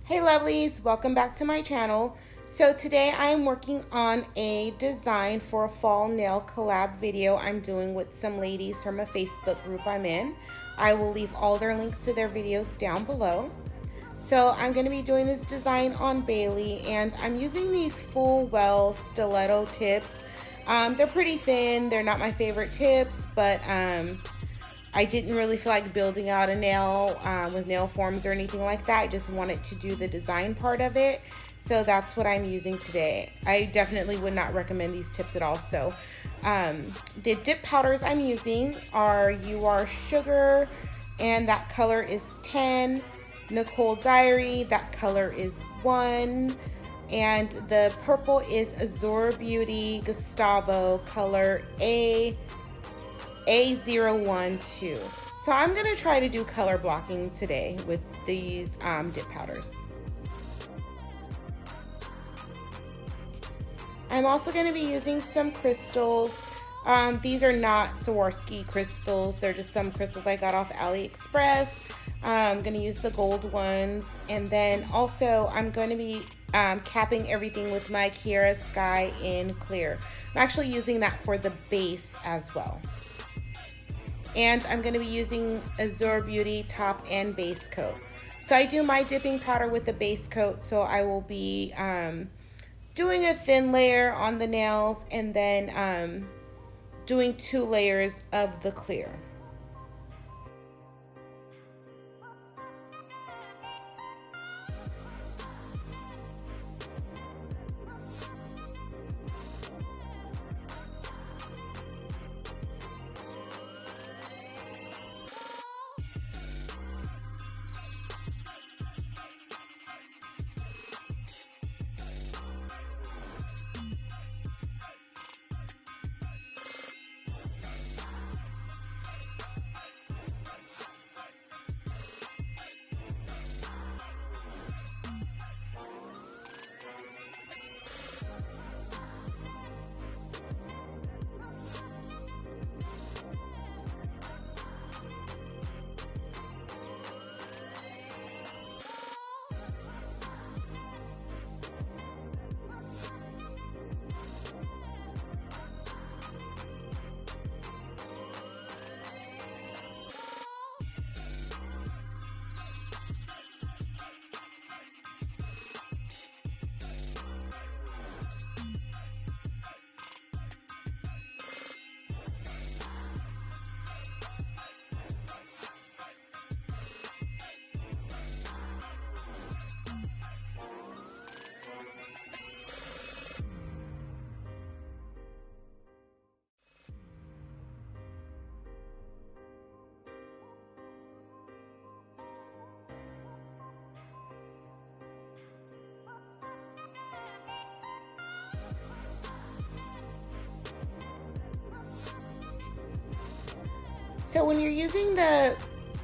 Hey lovelies, welcome back to my channel. So today I am working on a design for a fall nail collab video I'm doing with some ladies from a Facebook group I'm in. I will leave all their links to their videos down below. So I'm going to be doing this design on Bailey, and I'm using these full well stiletto tips. They're pretty thin, they're not my favorite tips, but I didn't really feel like building out a nail with nail forms or anything like that. I just wanted to do the design part of it. So that's what I'm using today. I definitely would not recommend these tips at all. So the dip powders I'm using are UR Sugar, and that color is 10. Nicole Diary, that color is 1. And the purple is Azure Beauty Gustavo, color A012. So I'm going to try to do color blocking today with these dip powders. I'm also going to be using some crystals. These are not Swarovski crystals. They're just some crystals I got off AliExpress. I'm going to use the gold ones. And then also I'm going to be capping everything with my Kiara Sky in clear. I'm actually using that for the base as well. And I'm going to be using Azure Beauty top and base coat. So I do my dipping powder with the base coat, so I will be doing a thin layer on the nails and then doing 2 layers of the clear. So when you're using the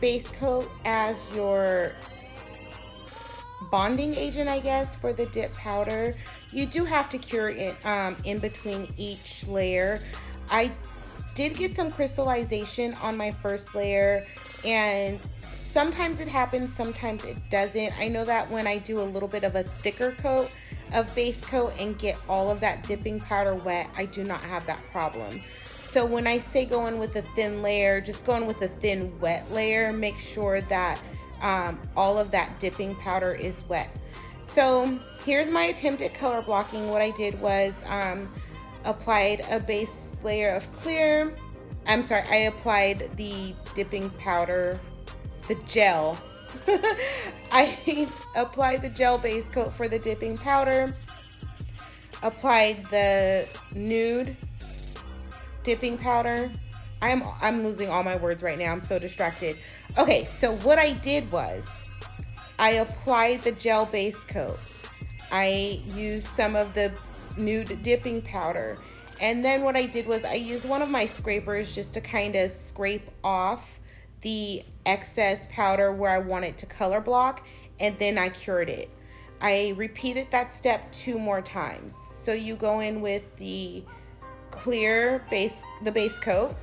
base coat as your bonding agent, I guess, for the dip powder, you do have to cure it in between each layer. I did get some crystallization on my first layer, and sometimes it happens, sometimes it doesn't. I know that when I do a little bit of a thicker coat of base coat and get all of that dipping powder wet, I do not have that problem. So when I say go in with a thin layer, just go in with a thin wet layer. Make sure that all of that dipping powder is wet. So here's my attempt at color blocking. What I did was applied a base layer of clear. I applied the dipping powder, the gel. I applied the gel base coat for the dipping powder. Applied the nude dipping powder. I'm losing all my words right now. I'm so distracted. Okay, so what I did was I applied the gel base coat. I used some of the nude dipping powder. And then what I did was I used one of my scrapers just to kind of scrape off the excess powder where I wanted to color block, and then I cured it. I repeated that step 2 more times. So you go in with the clear base, the base coat,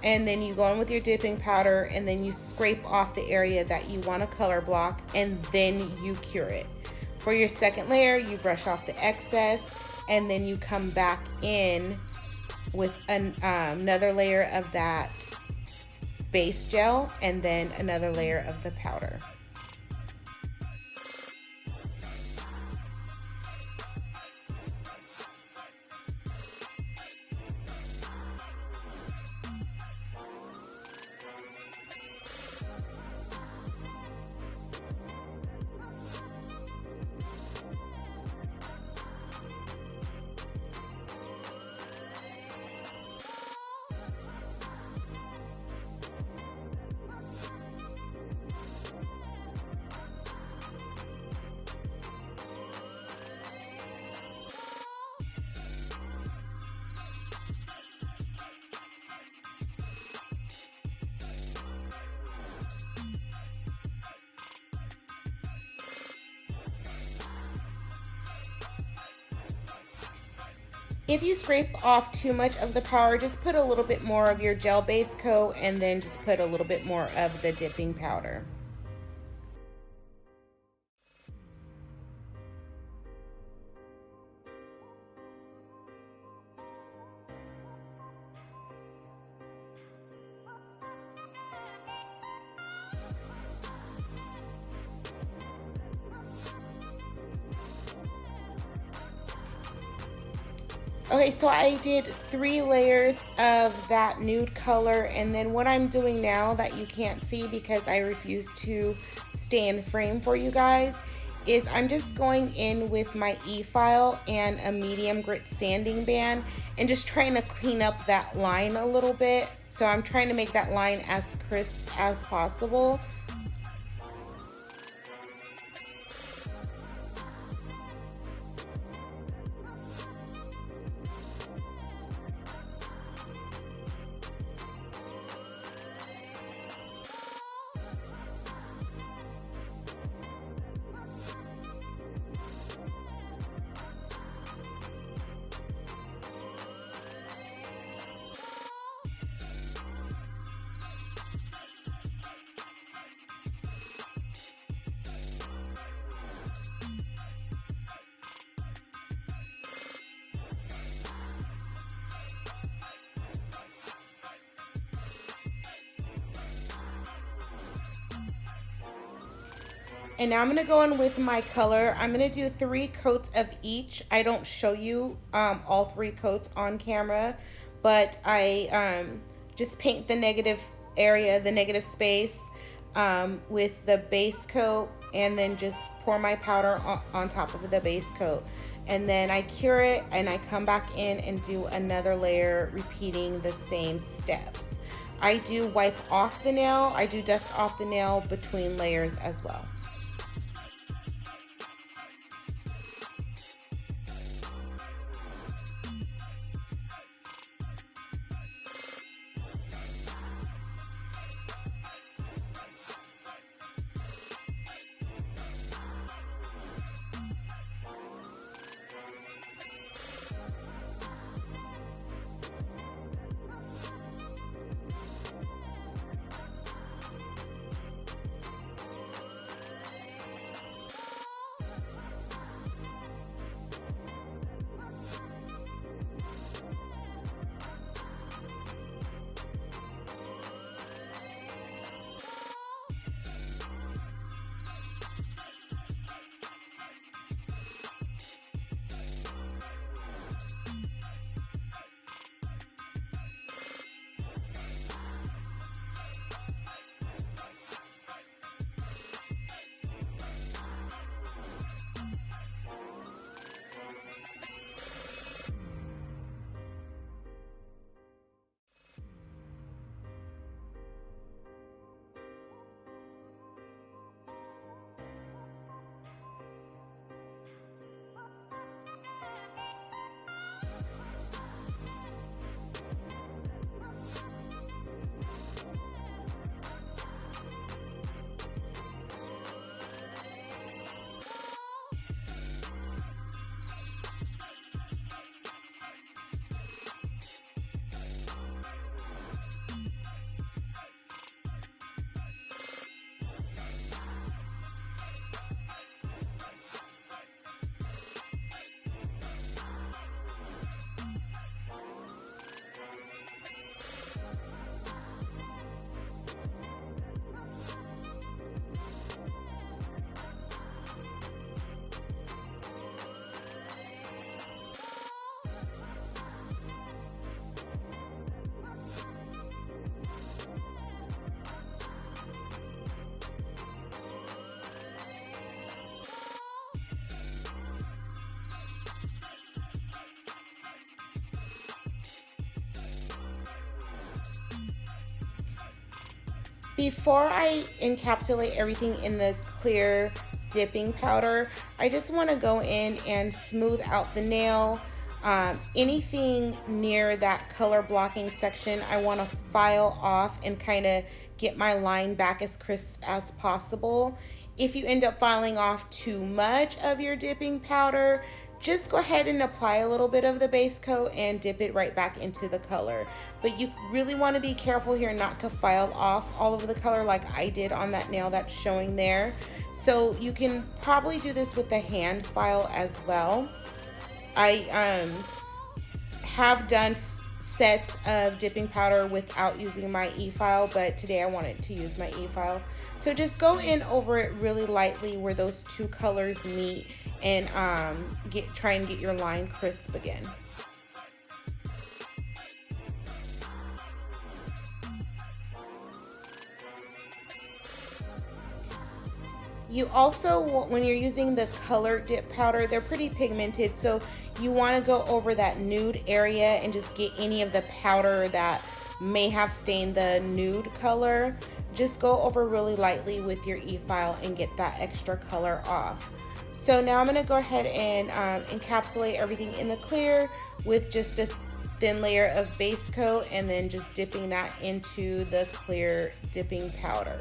and then you go in with your dipping powder, and then you scrape off the area that you want to color block, and then you cure it. For your second layer, you brush off the excess, and then you come back in with another layer of that base gel, and then another layer of the powder. If you scrape off too much of the powder, just put a little bit more of your gel base coat, and then just put a little bit more of the dipping powder. Okay, so I did 3 layers of that nude color, and then what I'm doing now that you can't see because I refuse to stay in frame for you guys is I'm just going in with my e-file and a medium grit sanding band and just trying to clean up that line a little bit. So I'm trying to make that line as crisp as possible. And now I'm going to go in with my color. I'm going to do 3 coats of each. I don't show you all 3 coats on camera, but I just paint the negative area, the negative space with the base coat, and then just pour my powder on top of the base coat. And then I cure it, and I come back in and do another layer, repeating the same steps. I do wipe off the nail. I do dust off the nail between layers as well. Before I encapsulate everything in the clear dipping powder, I just want to go in and smooth out the nail. Anything near that color blocking section, I want to file off and kind of get my line back as crisp as possible. If you end up filing off too much of your dipping powder, just go ahead and apply a little bit of the base coat and dip it right back into the color. But you really want to be careful here not to file off all of the color like I did on that nail that's showing there. So you can probably do this with the hand file as well. I have done sets of dipping powder without using my e-file, but today I wanted to use my e-file. So just go in over it really lightly where those two colors meet and try and get your line crisp again. You also, when you're using the color dip powder, they're pretty pigmented, so you want to go over that nude area and just get any of the powder that may have stained the nude color. Just go over really lightly with your e-file and get that extra color off. So now I'm going to go ahead and encapsulate everything in the clear with just a thin layer of base coat and then just dipping that into the clear dipping powder.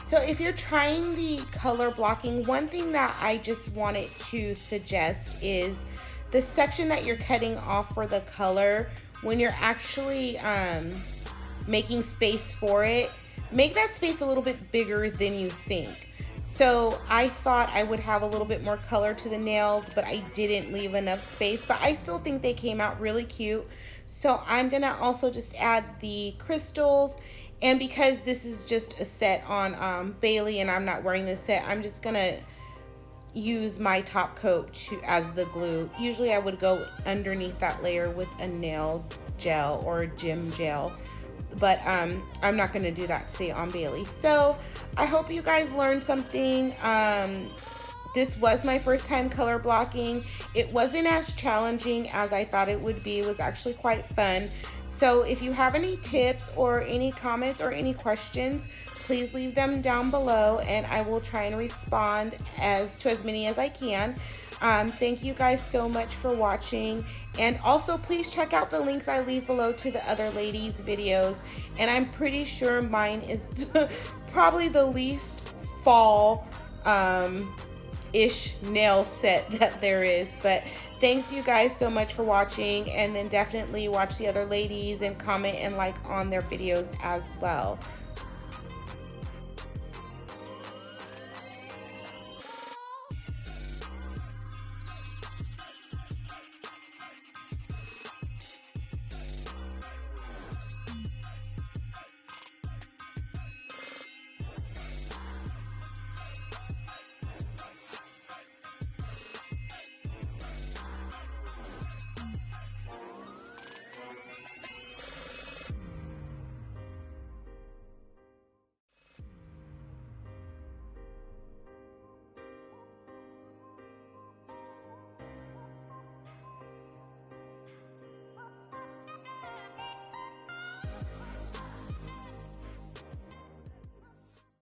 So if you're trying the color blocking, one thing that I just wanted to suggest is the section that you're cutting off for the color, when you're actually making space for it, make that space a little bit bigger than you think. So I thought I would have a little bit more color to the nails, but I didn't leave enough space, but I still think they came out really cute. So I'm gonna also just add the crystals. And because this is just a set on Bailey and I'm not wearing this set, I'm just gonna use my top coat as the glue. Usually I would go underneath that layer with a nail gel or a gym gel, but I'm not gonna do that today on Bailey. So I hope you guys learned something. This was my first time color blocking. It wasn't as challenging as I thought it would be. It was actually quite fun. So if you have any tips or any comments or any questions, please leave them down below and I will try and respond to as many as I can. Thank you guys so much for watching, and also please check out the links I leave below to the other ladies' videos, and I'm pretty sure mine is probably the least fall ish nail set that there is. But thanks you guys so much for watching, and then definitely watch the other ladies and comment and like on their videos as well.